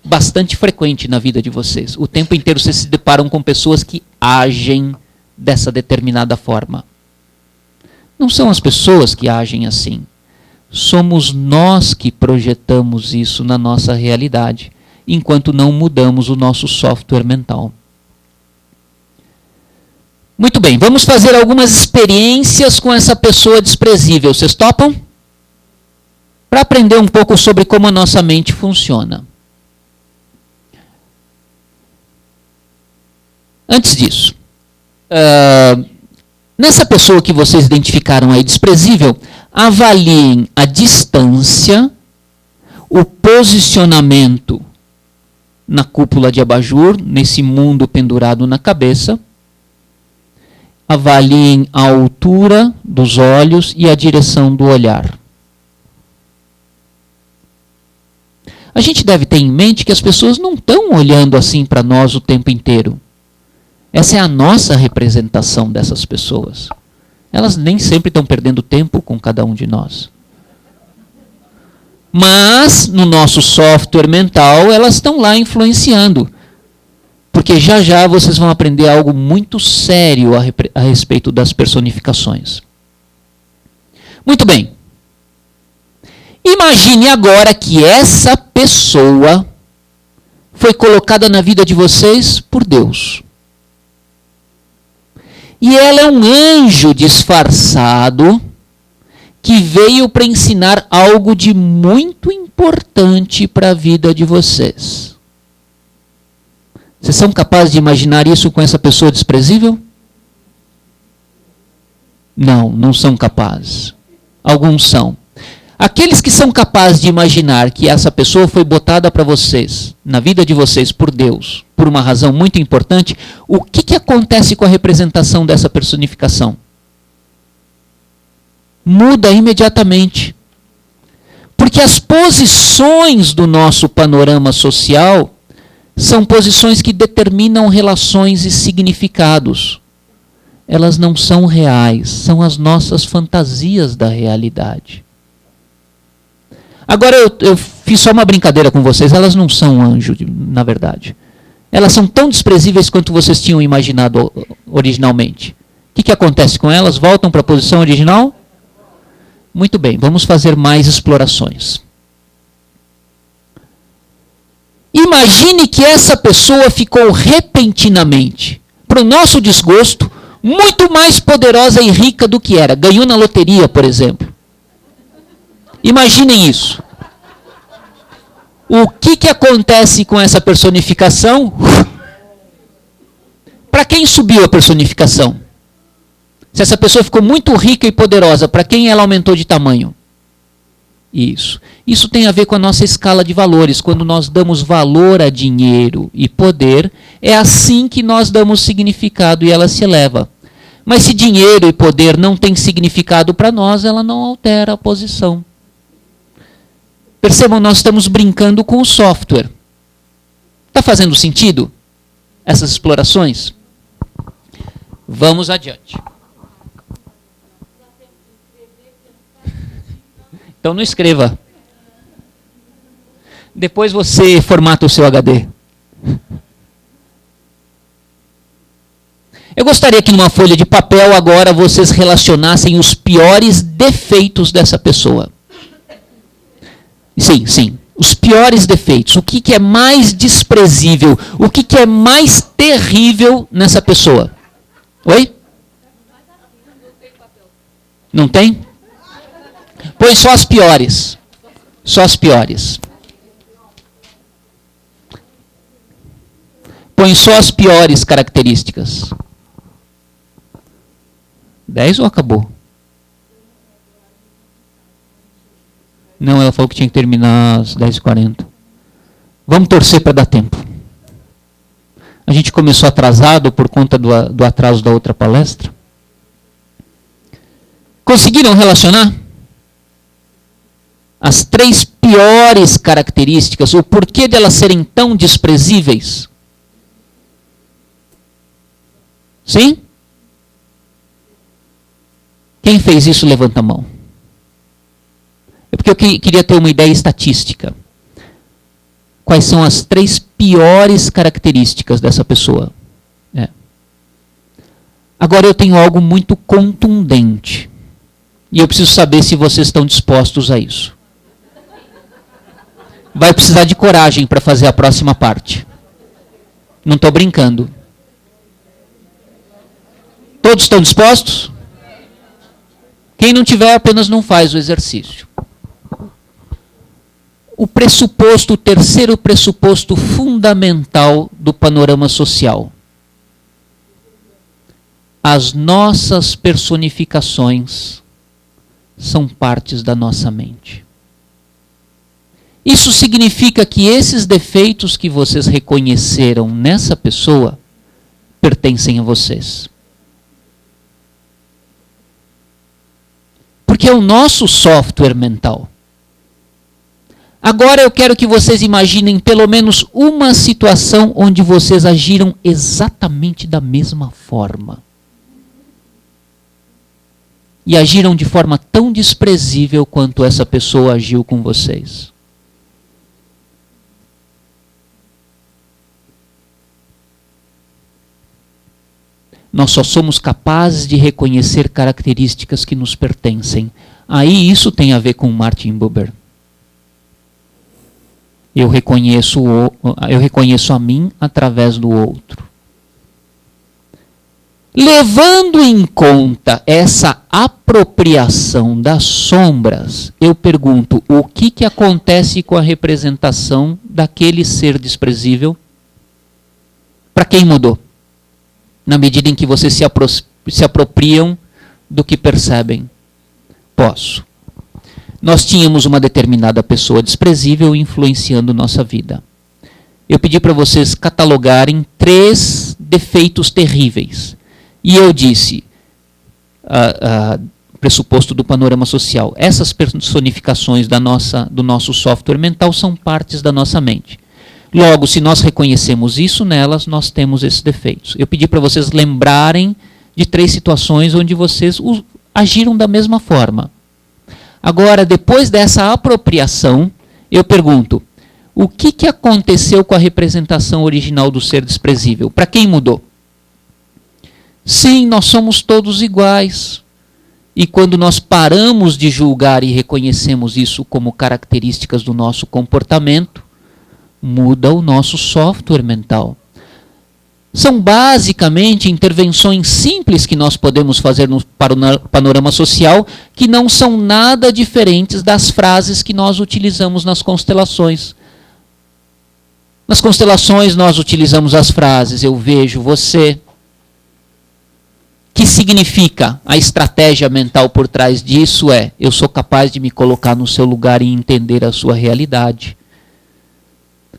bastante frequente na vida de vocês. O tempo inteiro vocês se deparam com pessoas que agem dessa determinada forma. Não são as pessoas que agem assim. Somos nós que projetamos isso na nossa realidade, enquanto não mudamos o nosso software mental. Muito bem, vamos fazer algumas experiências com essa pessoa desprezível. Vocês topam? Para aprender um pouco sobre como a nossa mente funciona. Antes disso, nessa pessoa que vocês identificaram aí desprezível, avaliem a distância, o posicionamento na cúpula de abajur, nesse mundo pendurado na cabeça. Avaliem a altura dos olhos e a direção do olhar. A gente deve ter em mente que as pessoas não estão olhando assim para nós o tempo inteiro. Essa é a nossa representação dessas pessoas. Elas nem sempre estão perdendo tempo com cada um de nós. Mas, no nosso software mental, elas estão lá influenciando. Porque já já vocês vão aprender algo muito sério a respeito das personificações. Muito bem. Imagine agora que essa pessoa foi colocada na vida de vocês por Deus. E ela é um anjo disfarçado que veio para ensinar algo de muito importante para a vida de vocês. Vocês são capazes de imaginar isso com essa pessoa desprezível? Não, não são capazes. Alguns são. Aqueles que são capazes de imaginar que essa pessoa foi botada para vocês, na vida de vocês, por Deus, por uma razão muito importante, o que acontece com a representação dessa personificação? Muda imediatamente. Porque as posições do nosso panorama social são posições que determinam relações e significados. Elas não são reais, são as nossas fantasias da realidade. Agora eu fiz só uma brincadeira com vocês, elas não são anjo, na verdade. Elas são tão desprezíveis quanto vocês tinham imaginado originalmente. O que acontece com elas? Voltam para a posição original? Muito bem, vamos fazer mais explorações. Imagine que essa pessoa ficou repentinamente, para o nosso desgosto, muito mais poderosa e rica do que era. Ganhou na loteria, por exemplo. Imaginem isso. O que acontece com essa personificação? Para quem subiu a personificação? Se essa pessoa ficou muito rica e poderosa, para quem ela aumentou de tamanho? Isso. Isso tem a ver com a nossa escala de valores. Quando nós damos valor a dinheiro e poder, é assim que nós damos significado e ela se eleva. Mas se dinheiro e poder não têm significado para nós, ela não altera a posição. Percebam, nós estamos brincando com o software. Está fazendo sentido essas explorações? Vamos adiante. Então não escreva. Depois você formata o seu HD. Eu gostaria que numa folha de papel agora vocês relacionassem os piores defeitos dessa pessoa. Sim, sim. Os piores defeitos. O que é mais desprezível? O que é mais terrível nessa pessoa? Oi? Não tem? Pois só as piores. Só as piores. Põe só as piores características. 10 ou acabou? Não, ela falou que tinha que terminar às 10h40. Vamos torcer para dar tempo. A gente começou atrasado por conta do atraso da outra palestra. Conseguiram relacionar? As 3 piores características, o porquê delas serem tão desprezíveis? Sim? Quem fez isso, levanta a mão. É porque eu queria ter uma ideia estatística. Quais são as 3 piores características dessa pessoa? Agora eu tenho algo muito contundente. E eu preciso saber se vocês estão dispostos a isso. Vai precisar de coragem para fazer a próxima parte. Não estou brincando. Todos estão dispostos? Quem não tiver, apenas não faz o exercício. O terceiro pressuposto fundamental do panorama social. As nossas personificações são partes da nossa mente. Isso significa que esses defeitos que vocês reconheceram nessa pessoa pertencem a vocês. Porque é o nosso software mental. Agora eu quero que vocês imaginem pelo menos uma situação onde vocês agiram exatamente da mesma forma. e agiram de forma tão desprezível quanto essa pessoa agiu com vocês. Nós só somos capazes de reconhecer características que nos pertencem. Aí isso tem a ver com Martin Buber. Eu reconheço a mim através do outro. Levando em conta essa apropriação das sombras, eu pergunto, o que acontece com a representação daquele ser desprezível? Para quem mudou? Na medida em que vocês se apropriam do que percebem. Posso. Nós tínhamos uma determinada pessoa desprezível influenciando nossa vida. Eu pedi para vocês catalogarem 3 defeitos terríveis. E eu disse, pressuposto do panorama social, essas personificações do nosso software mental são partes da nossa mente. Logo, se nós reconhecemos isso nelas, nós temos esses defeitos. Eu pedi para vocês lembrarem de 3 situações onde vocês agiram da mesma forma. Agora, depois dessa apropriação, eu pergunto, o que aconteceu com a representação original do ser desprezível? Para quem mudou? Sim, nós somos todos iguais. E quando nós paramos de julgar e reconhecemos isso como características do nosso comportamento, muda o nosso software mental. São basicamente intervenções simples que nós podemos fazer no panorama social, que não são nada diferentes das frases que nós utilizamos nas constelações. Nas constelações nós utilizamos as frases, eu vejo você. Que significa a estratégia mental por trás disso eu sou capaz de me colocar no seu lugar e entender a sua realidade.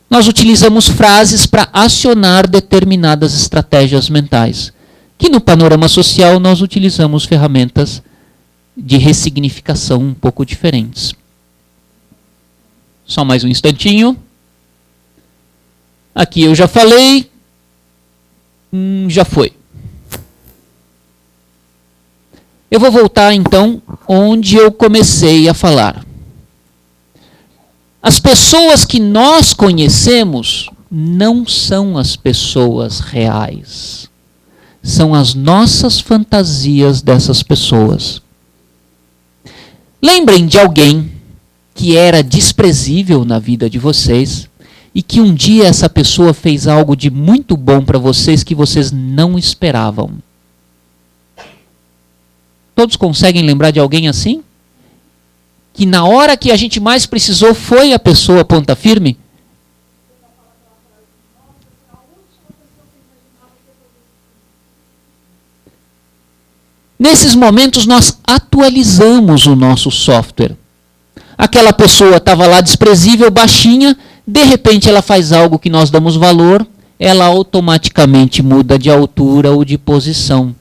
Nós utilizamos frases para acionar determinadas estratégias mentais, que no panorama social nós utilizamos ferramentas de ressignificação um pouco diferentes. Só mais um instantinho. Aqui eu já falei. Já foi. Eu vou voltar então onde eu comecei a falar. As pessoas que nós conhecemos não são as pessoas reais. São as nossas fantasias dessas pessoas. Lembrem de alguém que era desprezível na vida de vocês e que um dia essa pessoa fez algo de muito bom para vocês que vocês não esperavam. Todos conseguem lembrar de alguém assim? Que na hora que a gente mais precisou foi a pessoa ponta firme? Nesses momentos nós atualizamos o nosso software. Aquela pessoa estava lá desprezível, baixinha, de repente ela faz algo que nós damos valor, ela automaticamente muda de altura ou de posição.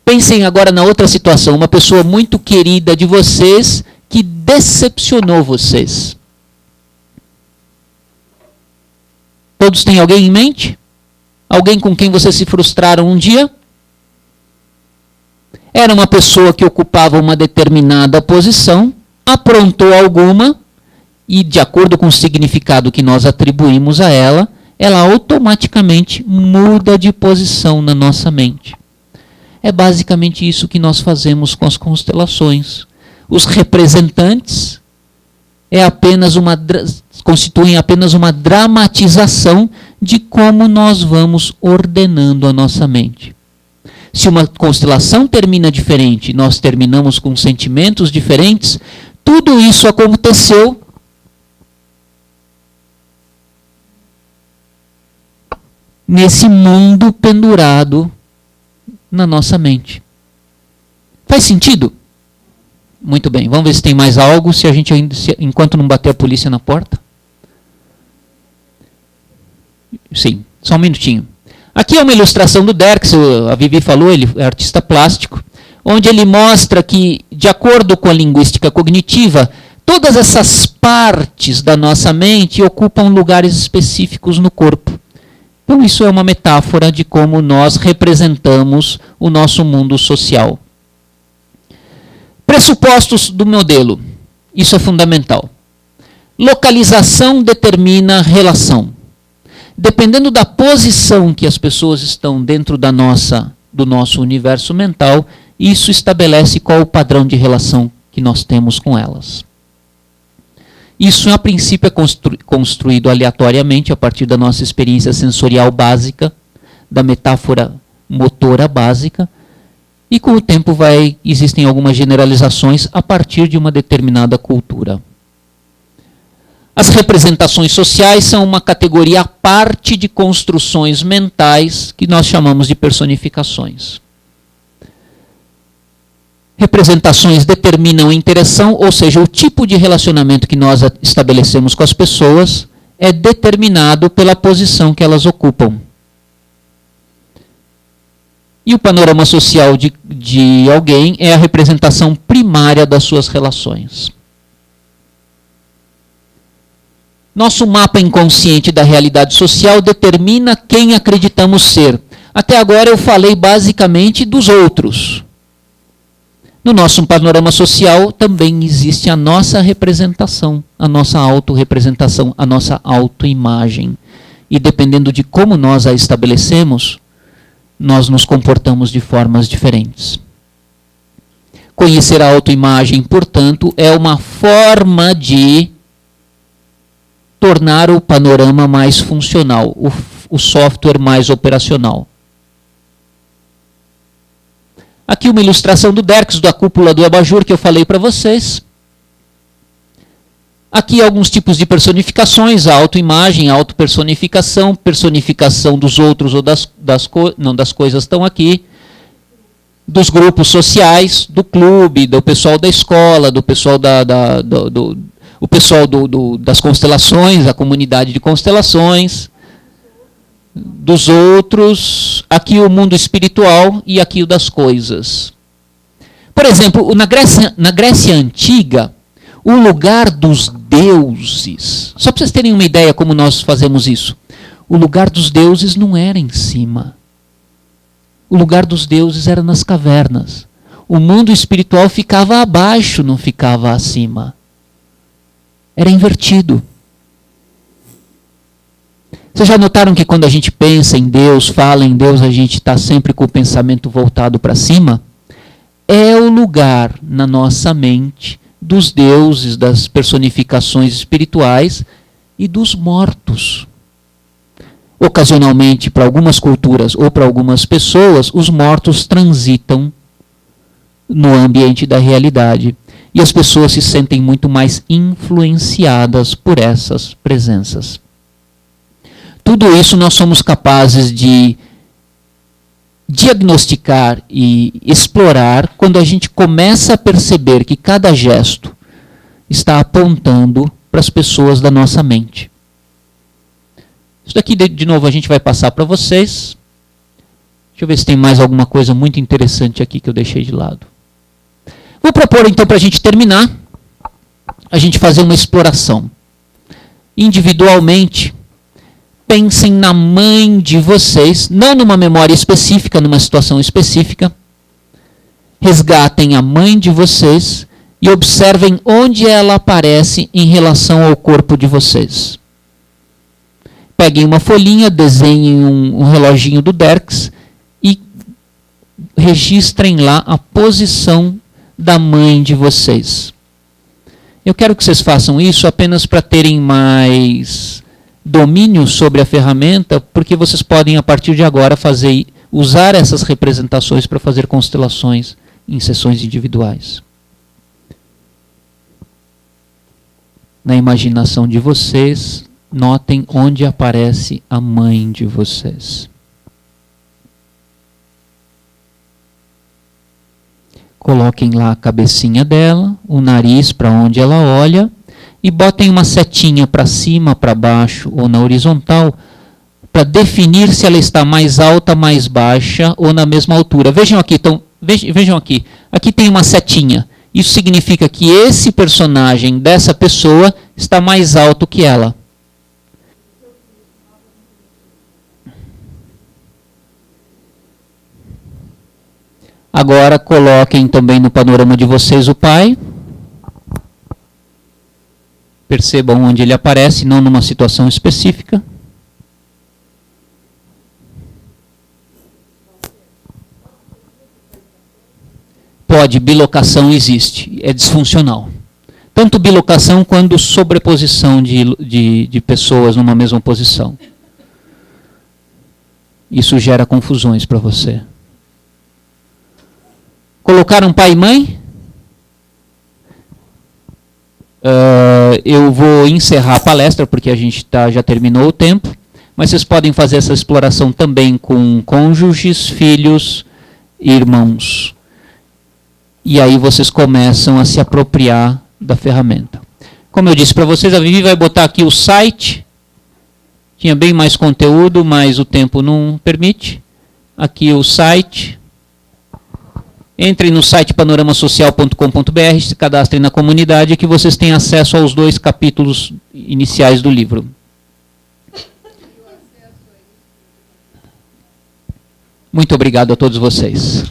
Pensem agora na outra situação, uma pessoa muito querida de vocês que decepcionou vocês. Todos têm alguém em mente? Alguém com quem vocês se frustraram um dia? Era uma pessoa que ocupava uma determinada posição, aprontou alguma, e de acordo com o significado que nós atribuímos a ela, ela automaticamente muda de posição na nossa mente. É basicamente isso que nós fazemos com as constelações. Os representantes constituem apenas uma dramatização de como nós vamos ordenando a nossa mente. Se uma constelação termina diferente, nós terminamos com sentimentos diferentes, tudo isso aconteceu nesse mundo pendurado na nossa mente. Faz sentido? Muito bem, vamos ver se tem mais algo, enquanto não bater a polícia na porta. Sim, só um minutinho. Aqui é uma ilustração do Derksen, a Vivi falou, ele é artista plástico, onde ele mostra que, de acordo com a linguística cognitiva, todas essas partes da nossa mente ocupam lugares específicos no corpo. Então isso é uma metáfora de como nós representamos o nosso mundo social. Pressupostos do modelo. Isso é fundamental. Localização determina relação. Dependendo da posição que as pessoas estão dentro do nosso universo mental, isso estabelece qual o padrão de relação que nós temos com elas. Isso, a princípio, é construído aleatoriamente a partir da nossa experiência sensorial básica, da metáfora motora básica, e com o tempo existem algumas generalizações a partir de uma determinada cultura. As representações sociais são uma categoria à parte de construções mentais que nós chamamos de personificações. Representações determinam a interação, ou seja, o tipo de relacionamento que nós estabelecemos com as pessoas é determinado pela posição que elas ocupam. E o panorama social de alguém é a representação primária das suas relações. Nosso mapa inconsciente da realidade social determina quem acreditamos ser. Até agora eu falei basicamente dos outros. No nosso panorama social também existe a nossa representação, a nossa autorrepresentação, a nossa autoimagem. E dependendo de como nós a estabelecemos, nós nos comportamos de formas diferentes. Conhecer a autoimagem, portanto, é uma forma de tornar o panorama mais funcional, o software mais operacional. Aqui uma ilustração do Derks, da cúpula do abajur que eu falei para vocês. Aqui alguns tipos de personificações, a autoimagem, a autopersonificação, personificação dos outros ou das coisas estão aqui, dos grupos sociais, do clube, do pessoal da escola, do pessoal o pessoal das constelações, a comunidade de constelações, dos outros, aqui o mundo espiritual e aqui o das coisas. Por exemplo, na Grécia Antiga, o lugar dos deuses, só para vocês terem uma ideia como nós fazemos isso, o lugar dos deuses não era em cima. O lugar dos deuses era nas cavernas. O mundo espiritual ficava abaixo, não ficava acima. Era invertido. Vocês já notaram que quando a gente pensa em Deus, fala em Deus, a gente está sempre com o pensamento voltado para cima? É o lugar na nossa mente dos deuses, das personificações espirituais e dos mortos. Ocasionalmente, para algumas culturas ou para algumas pessoas, os mortos transitam no ambiente da realidade. E as pessoas se sentem muito mais influenciadas por essas presenças. Tudo isso nós somos capazes de diagnosticar e explorar quando a gente começa a perceber que cada gesto está apontando para as pessoas da nossa mente. Isso daqui, de novo, a gente vai passar para vocês. Deixa eu ver se tem mais alguma coisa muito interessante aqui que eu deixei de lado. Vou propor, então, para a gente terminar, a gente fazer uma exploração. Individualmente, pensem na mãe de vocês, não numa memória específica, numa situação específica. Resgatem a mãe de vocês e observem onde ela aparece em relação ao corpo de vocês. Peguem uma folhinha, desenhem um reloginho do Derks e registrem lá a posição da mãe de vocês. Eu quero que vocês façam isso apenas para terem mais domínio sobre a ferramenta, porque vocês podem, a partir de agora, usar essas representações para fazer constelações em sessões individuais. Na imaginação de vocês, notem onde aparece a mãe de vocês. Coloquem lá a cabecinha dela, o nariz para onde ela olha e botem uma setinha para cima, para baixo ou na horizontal para definir se ela está mais alta, mais baixa ou na mesma altura. Vejam aqui, então, vejam aqui. Aqui tem uma setinha. Isso significa que esse personagem dessa pessoa está mais alto que ela. Agora coloquem também no panorama de vocês o pai. Percebam onde ele aparece, não numa situação específica. Pode, bilocação existe, é disfuncional. Tanto bilocação quanto sobreposição de pessoas numa mesma posição. Isso gera confusões para você. Colocaram pai e mãe? Eu vou encerrar a palestra porque a gente já terminou o tempo, mas vocês podem fazer essa exploração também com cônjuges, filhos e irmãos. E aí vocês começam a se apropriar da ferramenta. Como eu disse para vocês, a Vivi vai botar aqui o site. Tinha bem mais conteúdo, mas o tempo não permite. Aqui o site. Entrem no site panoramasocial.com.br, se cadastrem na comunidade que vocês têm acesso aos 2 capítulos iniciais do livro. Muito obrigado a todos vocês.